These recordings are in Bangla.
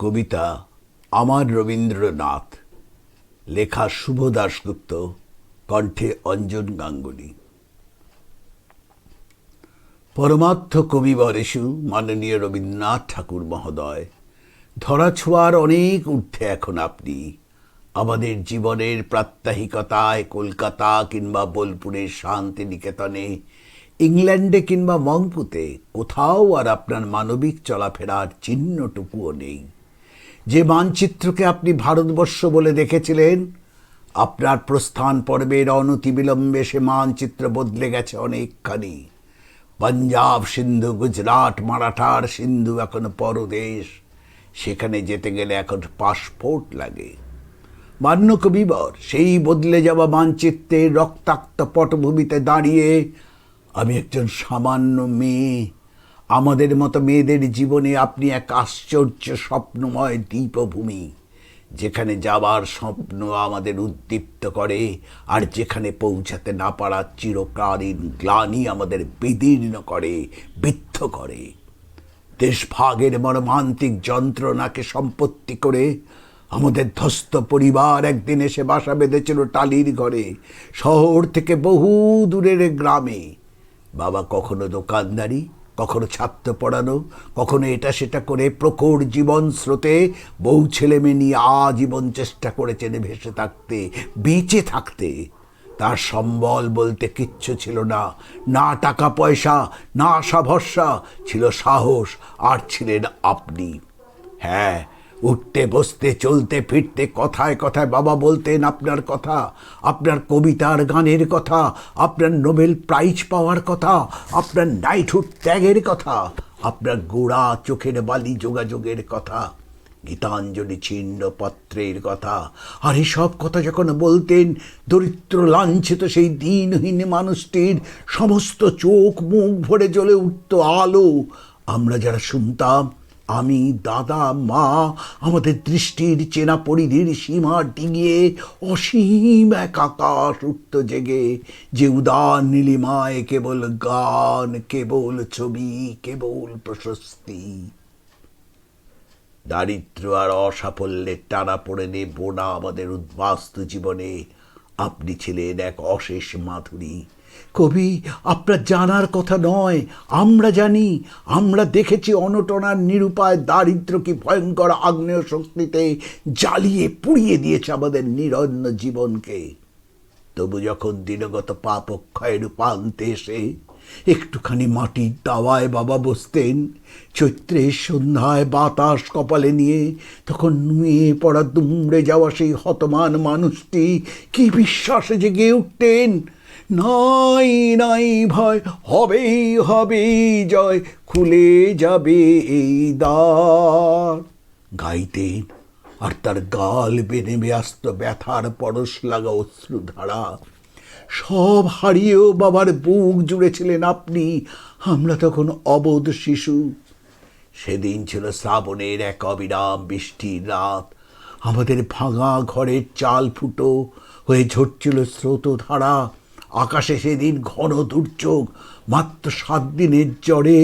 কবিতা আমার রবীন্দ্রনাথ, লেখা শুভ দাশগুপ্ত, কণ্ঠে অঞ্জন গাঙ্গুলি। পরমার্থ কবিবরেষু মাননীয় রবীন্দ্রনাথ ঠাকুর মহোদয়, ধরাছোঁয়ার অনেক ঊর্ধ্বে এখন আপনি। আমাদের জীবনের প্রাত্যহিকতায় কলকাতা কিংবা বোলপুরের শান্তিনিকেতনে, ইংল্যান্ডে কিংবা মংপুতে কোথাও আর আপনার মানবিক চলাফেরার চিহ্নটুকুও নেই। যে মানচিত্রকে আপনি ভারতবর্ষ বলে দেখেছিলেন, আপনার প্রস্থান পর্বের অনতিবিলম্বে সে মানচিত্র বদলে গেছে অনেকখানি। পাঞ্জাব, সিন্ধু, গুজরাট, মারাঠার সিন্ধু এখন পরদেশ। সেখানে যেতে গেলে এখন পাসপোর্ট লাগে। মান্য কবিবর, সেই বদলে যাওয়া মানচিত্রের রক্তাক্ত পটভূমিতে দাঁড়িয়ে আমি একজন সামান্য মেয়ে। আমাদের মতো মেয়েদের জীবনে আপনি এক আশ্চর্য স্বপ্নময় দীপভূমি, যেখানে যাবার স্বপ্ন আমাদের উদ্দীপ্ত করে, আর যেখানে পৌঁছাতে না পারার চিরকালীন গ্লানি আমাদের বিদীর্ণ করে, বিদ্ধ করে। দেশভাগের মর্মান্তিক যন্ত্রণাকে সম্পত্তি করে আমাদের ধ্বস্ত পরিবার একদিন এসে বাসা বেঁধেছিল টালির ঘরে, শহর থেকে বহু দূরের গ্রামে। বাবা কখনো দোকানদারি, কখনো ছাত্র পড়ানো, কখনো এটা সেটা করে প্রখর জীবন স্রোতে বউ ছেলে মেয়ে নিয়ে আজীবন চেষ্টা করেছেন ভেসে থাকতে, বেঁচে থাকতে। তার সম্বল বলতে কিচ্ছু ছিল না, না টাকা পয়সা, না আশা ভরসা, ছিল সাহস, আর ছিলেন আপনি। হ্যাঁ, উঠতে বসতে চলতে ফিরতে কথায় কথায় বাবা বলতেন আপনার কথা, আপনার কবিতার গানের কথা, আপনার নোবেল প্রাইজ পাওয়ার কথা, আপনার নাইটহুড ত্যাগের কথা, আপনার গোড়া চোখের বালি যোগাযোগের কথা, গীতাঞ্জলি ছিন্ন পত্রের কথা। আর এসব কথা যখন বলতেন, দরিদ্র লাঞ্ছিত সেই দিনহীন মানুষটির সমস্ত চোখ মুখ ভরে জ্বলে উঠত আলো। আমরা যারা শুনতাম, আমি, দাদা, মা, আমাদের দৃষ্টির চেনা পরিধির সীমা ডিঙিয়ে অসীম এক আকাশ উঠত জেগে, যে উদার নীলিমায় কেবল গান, কেবল ছবি, কেবল প্রশস্তি। দারিদ্র আর অসাফল্যের টানা পড়ে নেবো না আমাদের উদ্বাস্তু জীবনে। আপনি ছিলেন এক অশেষ মাধুরী। কবি, আপনার জানার কথা নয়, আমরা জানি। আমরা দেখেছি অনটনার নিরুপায় দারিদ্র কি ভয়ঙ্কর আগ্নেয় শক্তিতে জ্বালিয়ে পুড়িয়ে দিয়েছে আমাদের নিরন্ন জীবনকে। তবু যখন দিনগত পাপক্ষয়ের প্রান্তে এসে একটুখানি মাটির দাওয়ায় বাবা বসতেন, চৈত্রের সন্ধ্যায় বাতাস কপালে নিয়ে, তখন নুয়ে পড়া দুমড়ে যাওয়া সেই হতমান মানুষটি কি বিশ্বাসে জেগে উঠতেন, নাই নাই ভয়, হবেই হবেই জয়, খুলে যাবে এই দ্বার গাইতেন। আর তার গাল বেনে আসত ব্যথার পরশ লাগা অশ্রুধারা। সব হারিয়েও বাবার বুক জুড়েছিলেন আপনি। আমরা তখন অবোধ শিশু। সেদিন ছিল শ্রাবণের এক অবিরাম বৃষ্টির রাত। আমাদের ভাঙা ঘরের চাল ফুটো হয়ে ঝরছিল স্রোতধারা। আকাশে সেদিন ঘন দুর্যোগ। মাত্র 7 দিনের জ্বরে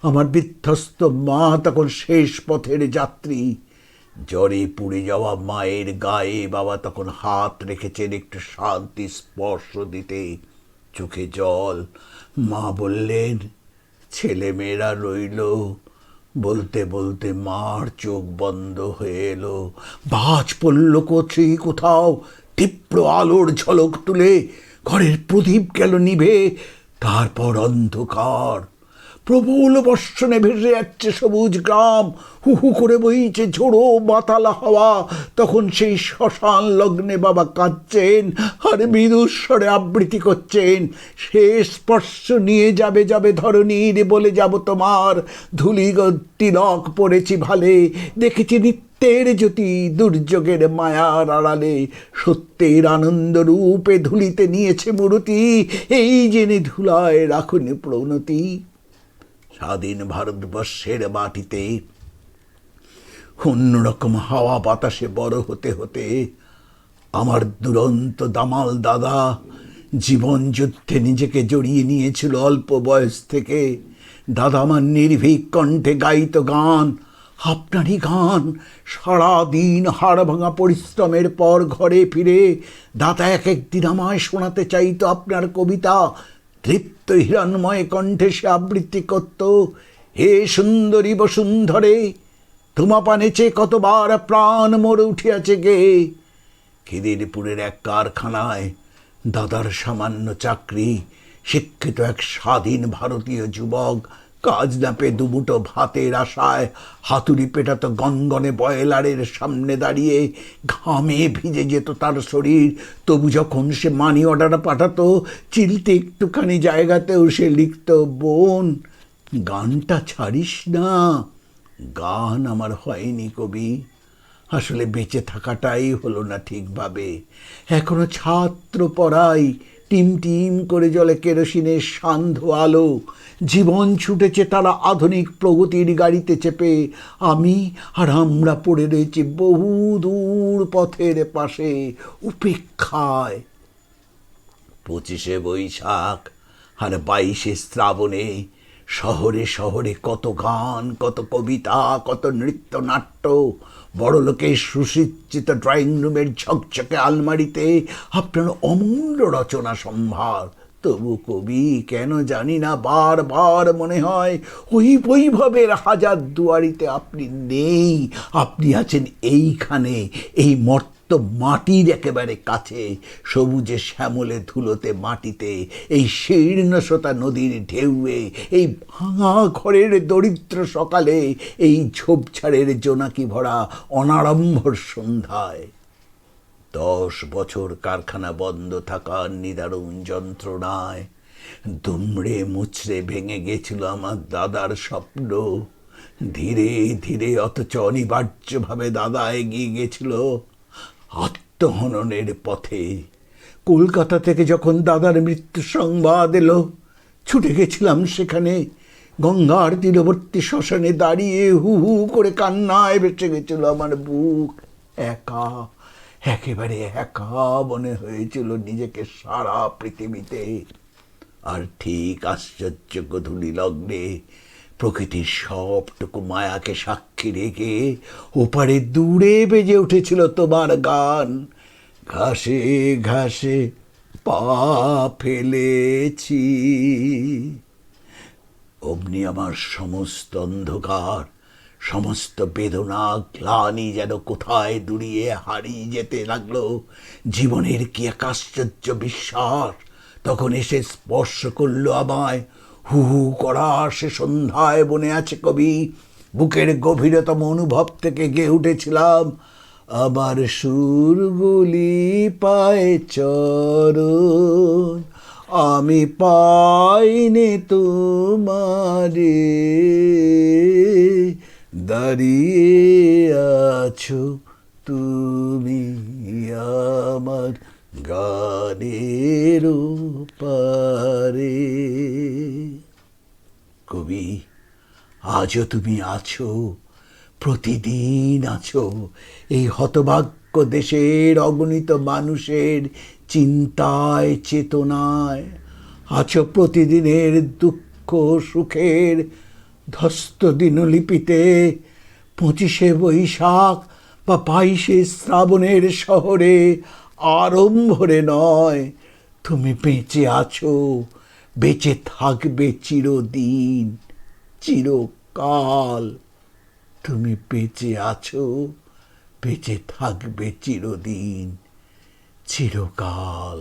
আমার বিধ্বস্ত মা তখন শেষ পথের যাত্রী। জ্বরে পুড়ে যাওয়া মায়ের গায়ে বাবা তখন হাত রেখেছেন একটু শান্তি স্পর্শ দিতে। চোখে জল। মা বললেন, ছেলেমেয়েরা রইল। বলতে বলতে মার চোখ বন্ধ হয়ে এলো। বাজ পড়ল কোথাও, তীব্র আলোর ঝলক তুলে ঘরের প্রদীপ গেল নিভে। তারপর অন্ধকার। প্রবল বর্ষণে ভেসে যাচ্ছে সবুজ গ্রাম, হু হু করে বইছে ঝোড়ো বাতালা হাওয়া। তখন সেই শ্মশান লগ্নে বাবা কাঁদছেন আর বিদুস্বরে আবৃত্তি করছেন, শেষ স্পর্শ নিয়ে যাবে যাবে ধরণীর, বলে যাব তোমার ধুলি তিলক পড়েছি ভালে, দেখেছি নিত্যের জ্যোতি দুর্যোগের মায়ার আড়ালে, সত্যের আনন্দ রূপে ধুলিতে নিয়েছে মূরতি, এই জেনে ধুলায় রাখুন প্রণতি। স্বাধীন ভারতবর্ষের মাটিতে অন্যরকম হাওয়া বাতাসে বড় হতে হতে আমার দুরন্ত দামাল দাদা জীবন যুদ্ধে নিজেকে জড়িয়ে নিয়েছিল অল্প বয়স থেকে। দাদা আমার নির্ভীক কণ্ঠে গাইত গান, আপনারই গান। সারাদিন হাড় ভাঙা পরিশ্রমের পর ঘরে ফিরে দাদা এক একদিন আমায় শোনাতে চাইতো আপনার কবিতা। তৃপ্ত হিরণময় কণ্ঠে সে আবৃত্তি করত, হে সুন্দরী বসুন্ধরে, তোমা পানেছে কতবার প্রাণ মোর উঠিয়াছে গে। খিদিরপুরের এক কারখানায় দাদার সামান্য চাকরি। শিক্ষিত এক স্বাধীন ভারতীয় যুবক, কাজ না পেয়ে দুমুটো ভাতের আশায় হাতুড়ি পেটাত গনগনে বয়লারের সামনে দাঁড়িয়ে। ঘামে ভিজে যেত তার শরীর, তবু যখন সে মানি অর্ডার পাঠাতো, চিলতে একটুখানি জায়গাতেও সে লিখত, বোন গানটা ছাড়িস না। গান আমার হয়নি কবি, আসলে বেঁচে থাকাটাই হলো না ঠিকভাবে। এখনো ছাত্র পড়াই, টিম টিম করে জলে কেরোসিনের সান্ধ্য আলো। জীবন ছুটেছে তারা আধুনিক প্রগতির গাড়িতে চেপে, আমি আর আমরা পড়ে রয়েছি বহু দূর পথের পাশে উপেক্ষায়। 25শে বৈশাখ আর 22শে শ্রাবণে শহরে শহরে কত গান, কত কবিতা, কত নৃত্য নাট্য। বড়লোকের সুসজ্জিত ড্রয়িং রুমের ঝকঝকে আলমারিতে আপনার অমূল্য রচনা সম্ভার। তবু কবি কেন জানি না বারবার মনে হয় ওই বৈভবের হাজার দুয়ারিতে আপনি নেই। আপনি আছেন এইখানে, এই মর্ত মাটির একেবারে কাছে, সবুজে শ্যামলে ধুলোতে মাটিতে, এই শীর্ণস্রোতা নদীর ঢেউয়ে, এই ভাঙা ঘরের দরিদ্র সকালে, এই ঝোপঝাড়ের জোনাকি ভরা অনাড়ম্বর সন্ধ্যায়। 10 বছর কারখানা বন্ধ থাকার নিদারুণ যন্ত্রণায় দুমড়ে মুচড়ে ভেঙে গেছিল আমার দাদার স্বপ্ন। ধীরে ধীরে অথচ অনিবার্যভাবে দাদা এগিয়ে গেছিল আত্মহননের পথে। কলকাতা থেকে যখন দাদার মৃত্যু সংবাদ এলো, ছুটে গেছিলাম সেখানে। গঙ্গার তীরবর্তী শ্মশানে দাঁড়িয়ে হু হু করে কান্নায় বেঁচে গেছিল আমার বুক। একা, একেবারে একা মনে হয়েছিল নিজেকে সারা পৃথিবীতে। আর ঠিক আশ্চর্য গধূলি লগ্নে প্রকৃতির সবটুকু মায়াকে সাক্ষী রেখে ওপারে দূরে বেজে উঠেছিল তোমার গান। ঘাসে ঘাসে পা ফেলেছি। অমনি আমার সমস্ত অন্ধকার, সমস্ত বেদনা গ্লানি যেন কোথায় দূরিয়ে হারিয়ে যেতে লাগলো। জীবনের কি এক আশ্চর্য বিশ্বাস তখন এসে স্পর্শ করলো আমায়। হু হু করা সে সন্ধ্যায় বনে আছে কবি, বুকের গভীরতম অনুভব থেকে গেয়ে উঠেছিলাম, আমার সুরগুলি পায়ে চরণ, আমি পাইনি তোমারে, দাঁড়িয়ে আছো তুমি আমার গানের পারে। কবি, আজও তুমি আছো, প্রতিদিন আছো এই হতভাগ্য দেশের অগণিত মানুষের চিন্তায় চেতনায়। আছো প্রতিদিনের দুঃখ সুখের ধ্বস্ত দিনলিপিতে। 25শে বৈশাখ বা 22শে শ্রাবণের শহরে আড়ম্বরে নয়, তুমি বেঁচে আছো, বেঁচে থাকবে চিরদিন, চিরকাল। তুমি বেঁচে আছো, বেঁচে থাকবে চিরদিন, চিরকাল।